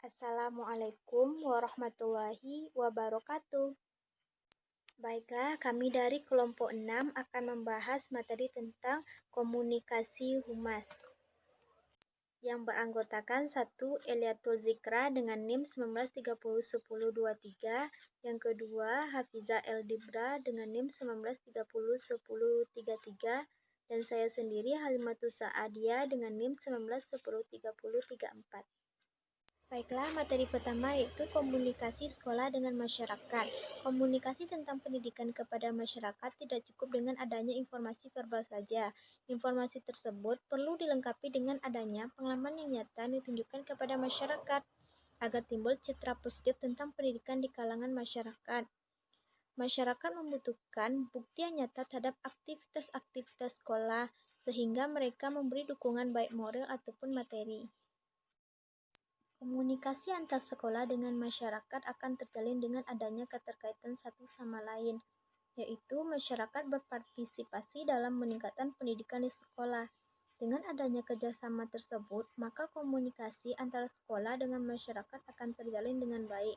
Assalamualaikum warahmatullahi wabarakatuh. Baiklah, kami dari kelompok 6 akan membahas materi tentang komunikasi humas yang beranggotakan 1. Eliatul Zikra dengan NIM 19301023, yang kedua Hafiza Eldibra dengan NIM 19301033, dan saya sendiri Halimatus Sa'adiyah dengan NIM 19103034. Baiklah, materi pertama yaitu komunikasi sekolah dengan masyarakat. Komunikasi tentang pendidikan kepada masyarakat tidak cukup dengan adanya informasi verbal saja. Informasi tersebut perlu dilengkapi dengan adanya pengalaman yang nyata yang ditunjukkan kepada masyarakat agar timbul citra positif tentang pendidikan di kalangan masyarakat. Masyarakat membutuhkan bukti yang nyata terhadap aktivitas-aktivitas sekolah sehingga mereka memberi dukungan baik moral ataupun materi. Komunikasi antar sekolah dengan masyarakat akan terjalin dengan adanya keterkaitan satu sama lain, yaitu masyarakat berpartisipasi dalam meningkatkan pendidikan di sekolah. Dengan adanya kerjasama tersebut, maka komunikasi antara sekolah dengan masyarakat akan terjalin dengan baik,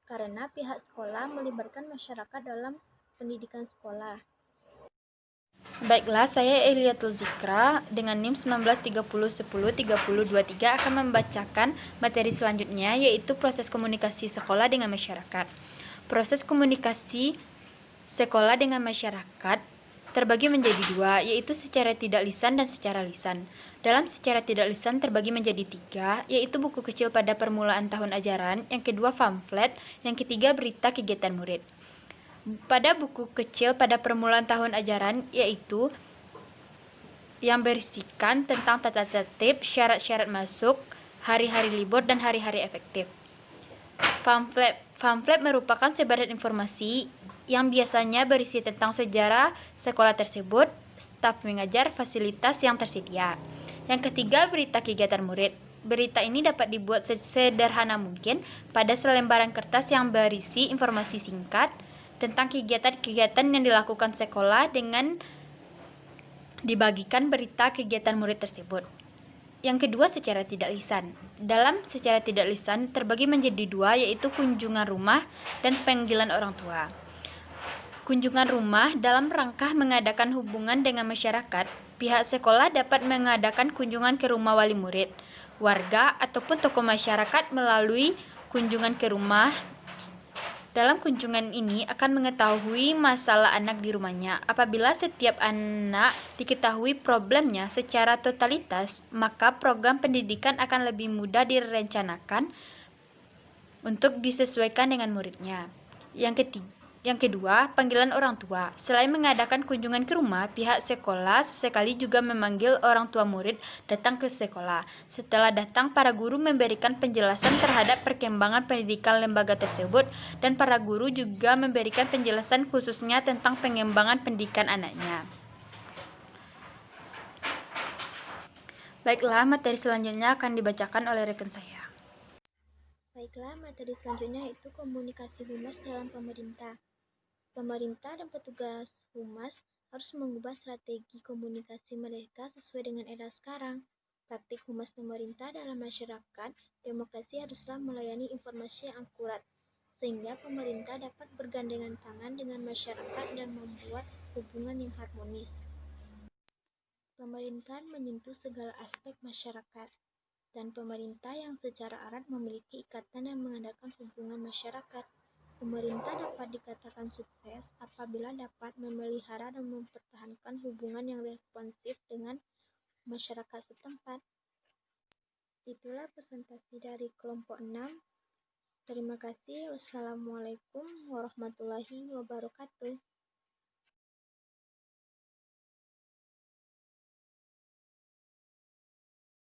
karena pihak sekolah melibatkan masyarakat dalam pendidikan sekolah. Baiklah, saya Eliatul Zikra dengan NIM 1930103023 akan membacakan materi selanjutnya, yaitu proses komunikasi sekolah dengan masyarakat. Proses komunikasi sekolah dengan masyarakat terbagi menjadi dua, yaitu secara tidak lisan dan secara lisan. Dalam secara tidak lisan terbagi menjadi tiga, yaitu buku kecil pada permulaan tahun ajaran, yang kedua pamflet, yang ketiga berita kegiatan murid. Pada buku kecil pada permulaan tahun ajaran, yaitu yang berisikan tentang tata tertib, syarat-syarat masuk, hari-hari libur, dan hari-hari efektif. Pamflet merupakan sebaran informasi yang biasanya berisi tentang sejarah sekolah tersebut, staf mengajar, fasilitas yang tersedia. Yang ketiga, berita kegiatan murid. Berita ini dapat dibuat sesederhana mungkin pada selembaran kertas yang berisi informasi singkat tentang kegiatan-kegiatan yang dilakukan sekolah dengan dibagikan berita kegiatan murid tersebut. Yang kedua, secara tidak lisan. Dalam secara tidak lisan terbagi menjadi dua, yaitu kunjungan rumah dan panggilan orang tua. Kunjungan rumah dalam rangka mengadakan hubungan dengan masyarakat, pihak sekolah dapat mengadakan kunjungan ke rumah wali murid, warga, ataupun tokoh masyarakat melalui kunjungan ke rumah. Dalam kunjungan ini akan mengetahui masalah anak di rumahnya. Apabila setiap anak diketahui problemnya secara totalitas, maka program pendidikan akan lebih mudah direncanakan untuk disesuaikan dengan muridnya. Yang kedua, panggilan orang tua. Selain mengadakan kunjungan ke rumah, pihak sekolah sesekali juga memanggil orang tua murid datang ke sekolah. Setelah datang, para guru memberikan penjelasan terhadap perkembangan pendidikan lembaga tersebut, dan para guru juga memberikan penjelasan khususnya tentang pengembangan pendidikan anaknya. Baiklah, materi selanjutnya akan dibacakan oleh rekan saya. Baiklah, materi selanjutnya yaitu komunikasi humas dalam pemerintah. Pemerintah dan petugas humas harus mengubah strategi komunikasi mereka sesuai dengan era sekarang. Praktik humas pemerintah dalam masyarakat, demokrasi haruslah melayani informasi yang akurat, sehingga pemerintah dapat bergandengan tangan dengan masyarakat dan membuat hubungan yang harmonis. Pemerintah menyentuh segala aspek masyarakat, dan pemerintah yang secara erat memiliki ikatan yang mengandalkan hubungan masyarakat. Pemerintah dapat dikatakan sukses apabila dapat memelihara dan mempertahankan hubungan yang responsif dengan masyarakat setempat. Itulah presentasi dari kelompok 6. Terima kasih. Wassalamualaikum warahmatullahi wabarakatuh.